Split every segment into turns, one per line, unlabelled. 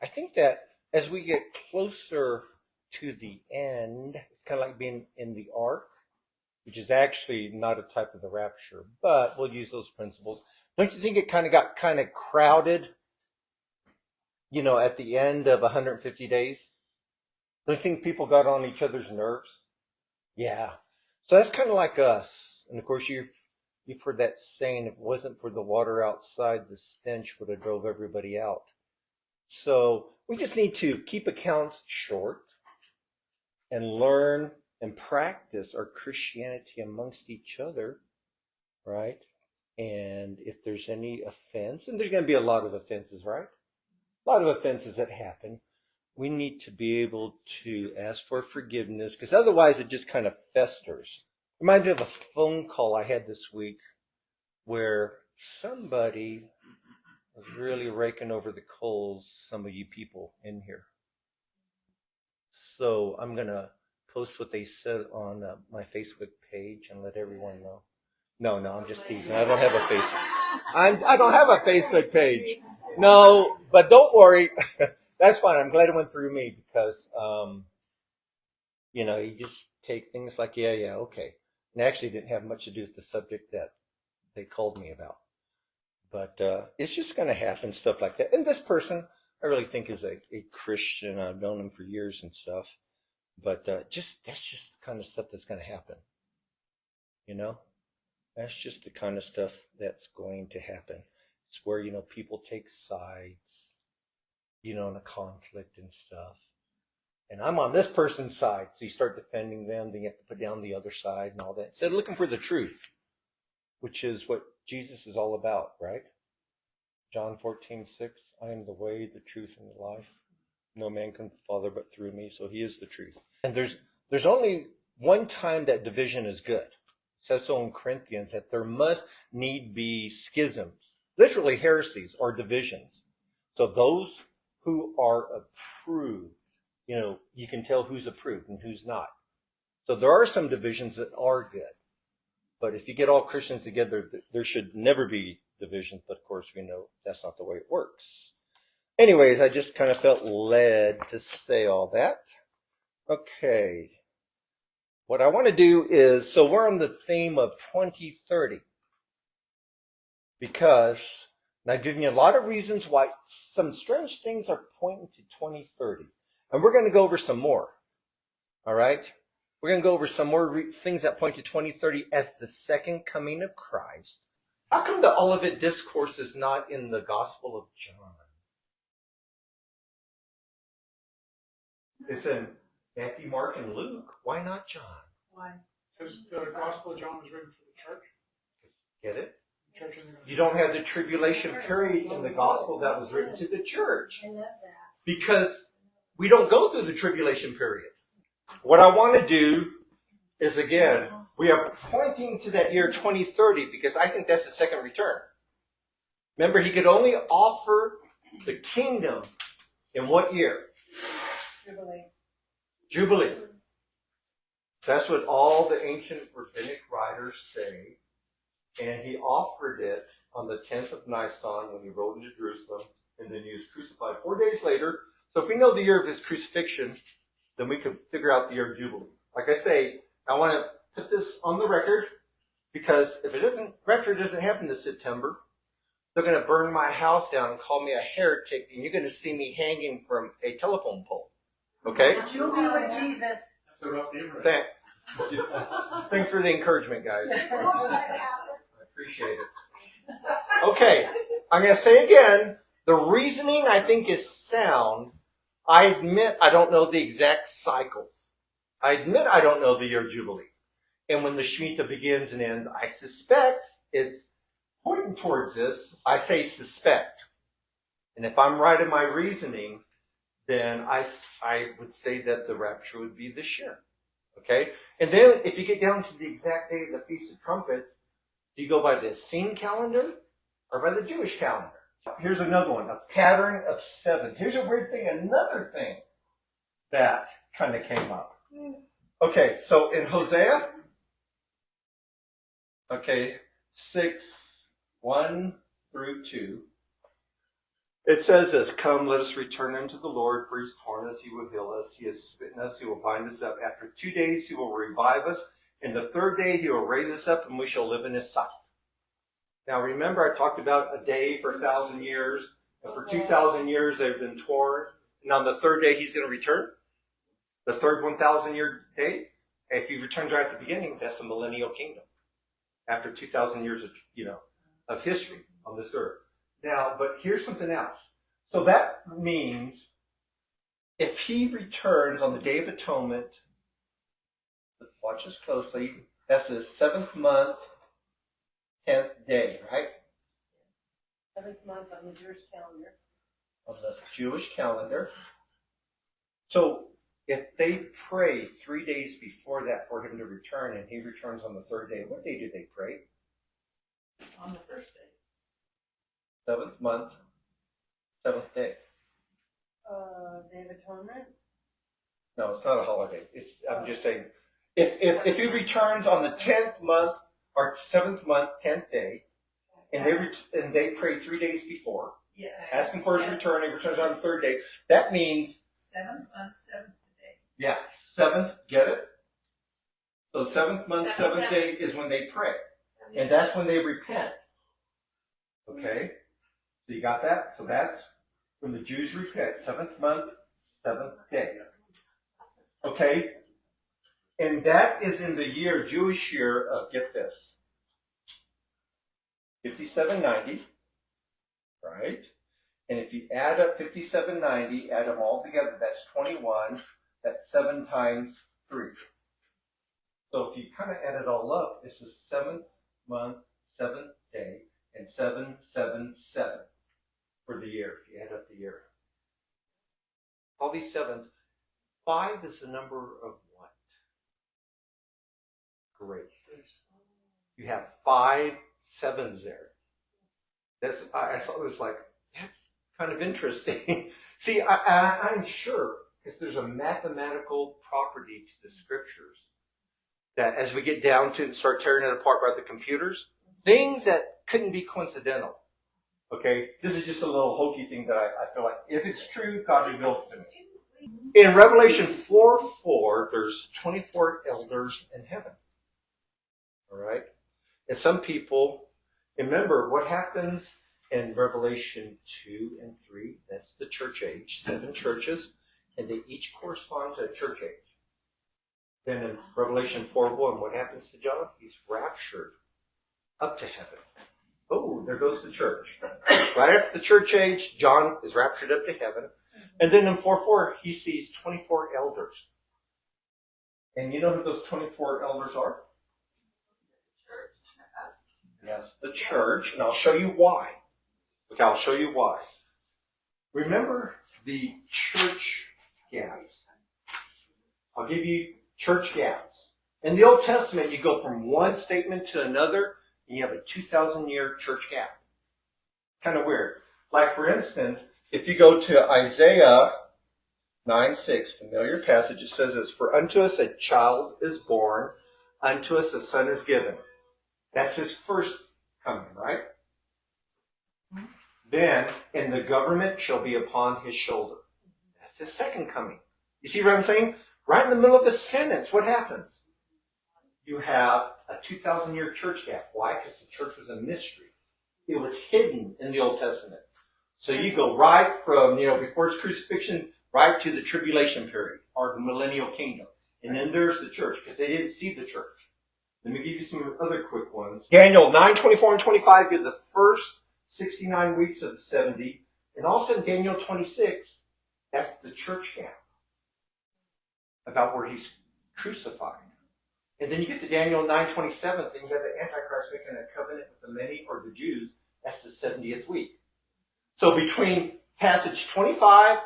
I think that as we get closer to the end, it's kind of like being in the ark, which is actually not a type of the rapture, but we'll use those principles. Don't you think it got kind of crowded, at the end of 150 days? Don't you think people got on each other's nerves? Yeah. So that's kind of like us. And of course, you've heard that saying, if it wasn't for the water outside, the stench would have drove everybody out. So we just need to keep accounts short and learn and practice our Christianity amongst each other, right? And if there's any offense, and there's going to be a lot of offenses, right? A lot of offenses that happen. We need to be able to ask for forgiveness, because otherwise it just kind of festers. Reminds me of a phone call I had this week where somebody was really raking over the coals, some of you people in here. So I'm going to post what they said on my Facebook page and let everyone know. No, I'm just teasing. I don't have a Facebook. I don't have a Facebook page. No, but don't worry. That's fine. I'm glad it went through me because, you just take things like, yeah, okay. And actually didn't have much to do with the subject that they called me about. But it's just going to happen, stuff like that. And this person, I really think is a Christian. I've known him for years and stuff. But that's just the kind of stuff that's going to happen. That's just the kind of stuff that's going to happen. It's where, people take sides, in a conflict and stuff. And I'm on this person's side. So you start defending them, then you have to put down the other side and all that. Instead of looking for the truth, which is what Jesus is all about, right? John 14:6, I am the way, the truth, and the life. No man comes to the Father but through me, so he is the truth. And there's only one time that division is good. It says so in Corinthians that there must need be schisms, literally heresies or divisions. So those who are approved, you can tell who's approved and who's not. So there are some divisions that are good. But if you get all Christians together, there should never be divisions. But of course, we know that's not the way it works. Anyways, I just kind of felt led to say all that. Okay. What I want to do is, so we're on the theme of 2030. Because, and I've given you a lot of reasons why some strange things are pointing to 2030. And we're going to go over some more. All right? We're going to go over some more things that point to 2030 as the second coming of Christ. How come the Olivet Discourse is not in the Gospel of John? It's in Matthew, Mark, and Luke. Why not John?
Why? Because the Gospel of John was written for the church.
Get it? You don't have the tribulation period in the Gospel that was written to the church.
I love that.
Because we don't go through the tribulation period. What I want to do is, again, we are pointing to that year 2030 because I think that's the second return. Remember, he could only offer the kingdom in what year? Jubilee. That's what all the ancient rabbinic writers say. And he offered it on the 10th of Nisan when he rode into Jerusalem, and then he was crucified 4 days later. So if we know the year of his crucifixion, then we can figure out the year of Jubilee. Like I say, I want to put this on the record, because if Rapture doesn't happen this September, they're going to burn my house down and call me a heretic, and you're going to see me hanging from a telephone pole. Okay?
You'll be with Jesus.
That's a rough neighborhood.
Thanks for the encouragement, guys. I appreciate it. Okay, I'm going to say again, the reasoning I think is sound. I admit I don't know the exact cycles. I admit I don't know the year of Jubilee. And when the Shemitah begins and ends, I suspect it's pointing towards this. I say suspect. And if I'm right in my reasoning, then I would say that the rapture would be this year. Okay? And then if you get down to the exact day of the Feast of Trumpets, do you go by the Essene calendar or by the Jewish calendar? Here's another one, a pattern of 7. Here's a weird thing, another thing that kind of came up. Okay, so in Hosea, 6, 1 through 2, It says this, come, let us return unto the Lord, for he's torn us, he will heal us. He has smitten us, he will bind us up. After 2 days, he will revive us. And the third day, he will raise us up, and we shall live in his sight. Now, remember, I talked about a day for 1,000 years. And for 2,000 years, they've been torn. And on the third day, he's going to return. The third 1,000-year day. If he returns right at the beginning, that's the millennial kingdom. After 2,000 years of history on this earth. Now, but here's something else. So that means if he returns on the Day of Atonement, watch this closely, that's the 7th month, 10th day, right?
7th month on the Jewish calendar.
On the Jewish calendar. So if they pray 3 days before that for him to return, and he returns on the third day, what day do they pray?
On the first day.
7th month, 7th day.
Day of Atonement.
No, it's not a holiday. I'm just saying, if he returns on the 10th month or 7th month, 10th day, and they pray 3 days before,
Yes.
asking for his return, he returns on the third day. That means
7th month, 7th day.
yeah, 7th. Get it? So 7th month, 7th day is when they pray, and that's when they repent. Okay, so you got that? So that's when the Jews repent. 7th month, 7th day. Okay, and that is in the Jewish year of, get this, 5790, right? And if you add up 5790, add them all together, that's 21. That's 7 times 3. So if you kind of add it all up, it's the 7th month, 7th day, and 777 for the year, if you add up the year. All these sevens. 5 is the number of what? Grace. You have 5 sevens there. I saw it was like, that's kind of interesting. See, I'm sure, because there's a mathematical property to the scriptures, that as we get down to and start tearing it apart by the computers, things that couldn't be coincidental. Okay, this is just a little hokey thing that I feel like, if it's true, God revealed it to me. In Revelation 4:4, there's 24 elders in heaven. All right? And some people, remember what happens in Revelation 2 and 3, that's the church age, 7 churches, and they each correspond to a church age. Then in Revelation 4:1, what happens to John? He's raptured up to heaven. Oh, there goes the church. Right after the church age, John is raptured up to heaven. And then in 4:4, he sees 24 elders. And you know who those 24 elders are? Yes, the church. And I'll show you why. Okay, I'll show you why. Remember the church gaps. I'll give you church gaps. In the Old Testament, you go from one statement to another, and you have a 2,000-year church gap. Kind of weird. Like, for instance, if you go to Isaiah 9:6, familiar passage, it says this, for unto us a child is born, unto us a son is given. That's his first coming, right? Then, and the government shall be upon his shoulder. That's his second coming. You see what I'm saying? Right in the middle of the sentence, what happens? You have a 2,000-year church gap. Why? Because the church was a mystery. It was hidden in the Old Testament. So you go right from, before its crucifixion, right to the tribulation period, or the millennial kingdom. And then there's the church, because they didn't see the church. Let me give you some other quick ones. Daniel 9:24 and 25 give the first 69 weeks of the 70. And also in Daniel 26, that's the church gap, about where he's crucified. And then you get to Daniel 9:27, and you have the Antichrist making a covenant with the many, or the Jews. That's the 70th week. So between passage 25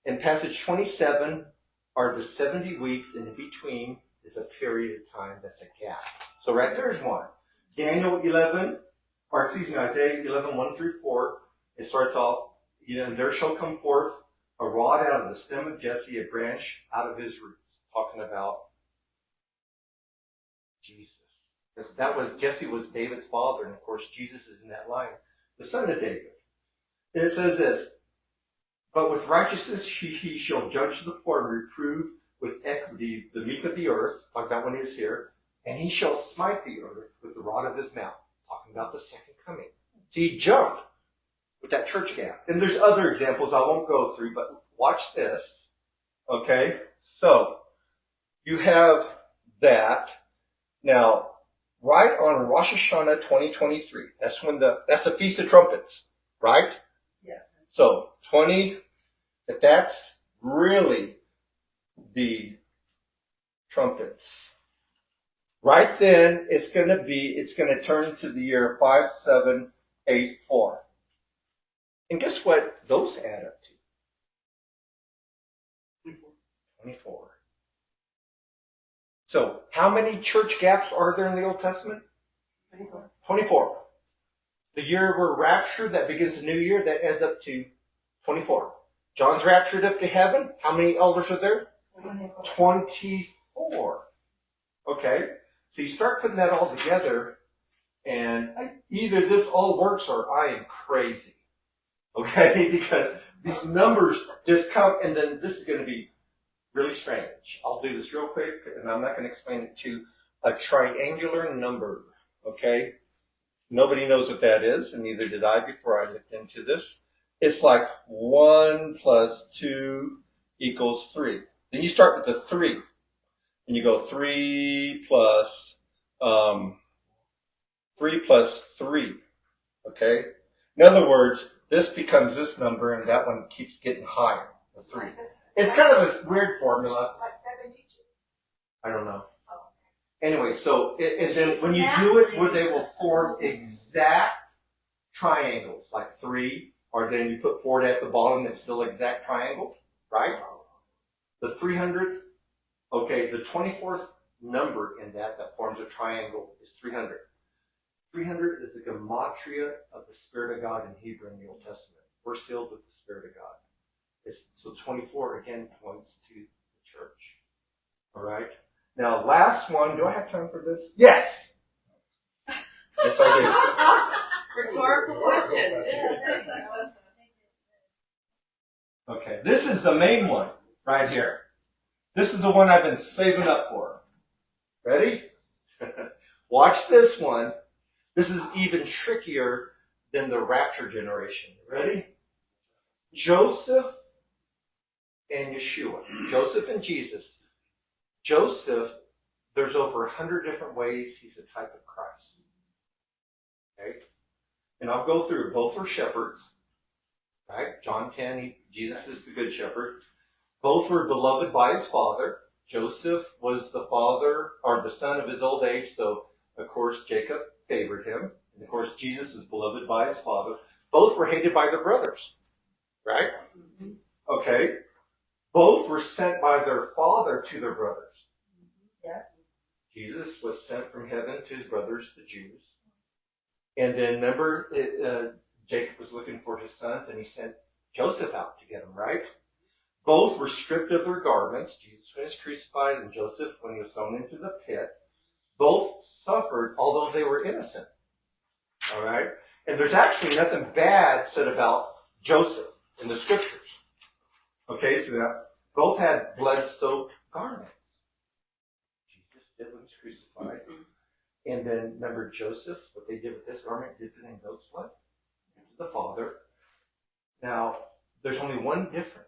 and passage 27 are the 70 weeks, and in between is a period of time that's a gap. So right there's one. Isaiah 11, 1 through 4, it starts off, and there shall come forth a rod out of the stem of Jesse, a branch out of his roots. Talking about Jesus. Because Jesse was David's father, and of course Jesus is in that line, the son of David. And it says this, But with righteousness he shall judge the poor and reprove with equity the meek of the earth, like that one is here, and he shall smite the earth with the rod of his mouth, talking about the second coming. So he jumped with that church gap. And there's other examples I won't go through, but watch this. Okay? So, you have that. Now, right on Rosh Hashanah 2023, that's the Feast of Trumpets, right?
Yes.
So, if that's really the trumpets, right then it's going to turn to the year 5784. And guess what those add up to? 24. So, how many church gaps are there in the Old Testament? 24. The year we're raptured, that begins the new year, that adds up to 24. John's raptured up to heaven. How many elders are there? 24. Okay? So you start putting that all together, and either this all works or I am crazy. Okay? Because these numbers just come, and then this is going to be really strange. I'll do this real quick, and I'm not going to explain it to a triangular number. Okay? Nobody knows what that is, and neither did I before I looked into this. It's like 1 plus 2 equals 3. Then you start with the 3. And you go 3 plus 3. Okay? In other words, this becomes this number, and that one keeps getting higher. The 3. It's kind of a weird formula. I don't know. Anyway, so and then when you do it, where they will form exact triangles, like 3, or then you put 4 at the bottom, it's still exact triangles, right? The 300th, okay, the 24th number in that forms a triangle is 300. 300 is the gematria of the Spirit of God in Hebrew in the Old Testament. We're sealed with the Spirit of God. So 24 again points to the church. All right. Now, last one. Do I have time for this? Yes. Yes, I
Rhetorical question.
do. Okay. This is the main one right here. This is the one I've been saving up for. Ready? Watch this one. This is even trickier than the rapture generation. Ready? Joseph and Yeshua. Joseph and Jesus. Joseph, there's over 100 different ways he's a type of Christ. Okay? And I'll go through. Both are shepherds. Right? John 10, Jesus is the good shepherd. Both were beloved by his father. Joseph was the father, or the son of his old age, so of course Jacob favored him. And of course Jesus is beloved by his father. Both were hated by their brothers. Right? Okay? Both were sent by their father to their brothers.
Yes.
Jesus was sent from heaven to his brothers, the Jews. And then remember, Jacob was looking for his sons, and he sent Joseph out to get them, right? Both were stripped of their garments. Jesus when he was crucified, and Joseph when he was thrown into the pit. Both suffered, although they were innocent. All right? And there's actually nothing bad said about Joseph in the scriptures. Okay, so that both had blood-soaked garments. Jesus did when he was crucified. And then remember Joseph, what they did with this garment, dipped it in goat's blood to the Father. Now, there's only one difference.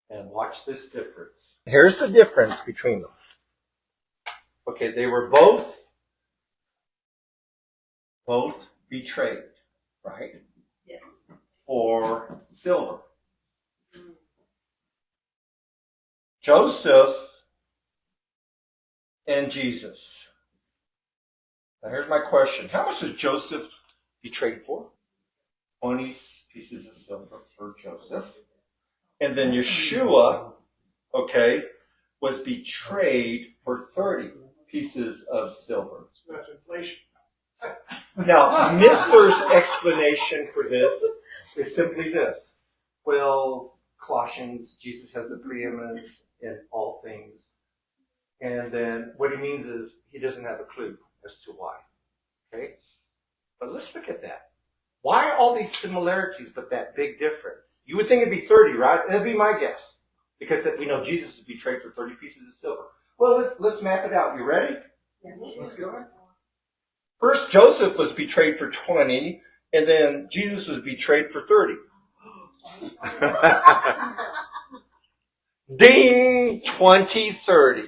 And watch this difference. Here's the difference between them. Okay, they were both betrayed, right?
Yes.
For silver. Joseph and Jesus. Now here's my question. How much was Joseph betrayed for? 20 pieces of silver for Joseph. And then Yeshua, okay, was betrayed for 30 pieces of silver.
So that's inflation.
Now, Mister's explanation for this is simply this. Well, Colossians, Jesus has the preeminence in all things. And then what he means is he doesn't have a clue as to why. Okay? But let's look at that. Why all these similarities but that big difference? You would think it'd be 30, right? That'd be my guess. Because we know Jesus was betrayed for 30 pieces of silver. Well, let's map it out. You ready?
Let's go.
First, Joseph was betrayed for 20, and then Jesus was betrayed for 30. Ding! 20, 30.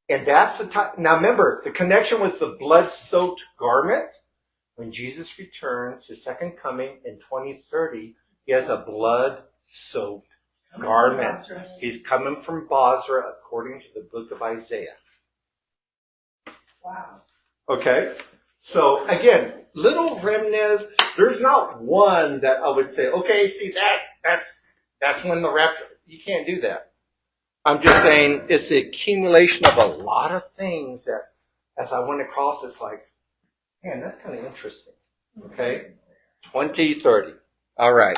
And that's the time. Now remember, the connection with the blood-soaked garment. When Jesus returns, his second coming in 2030, he has a blood-soaked garment. He's coming from Basra according to the book of Isaiah.
Wow.
Okay? So again, little remnants, there's not one that I would say, okay, see that's when the rapture. You can't do that. I'm just saying it's the accumulation of a lot of things that as I went across, it's like, man, that's kind of interesting. Okay? 2030. All right.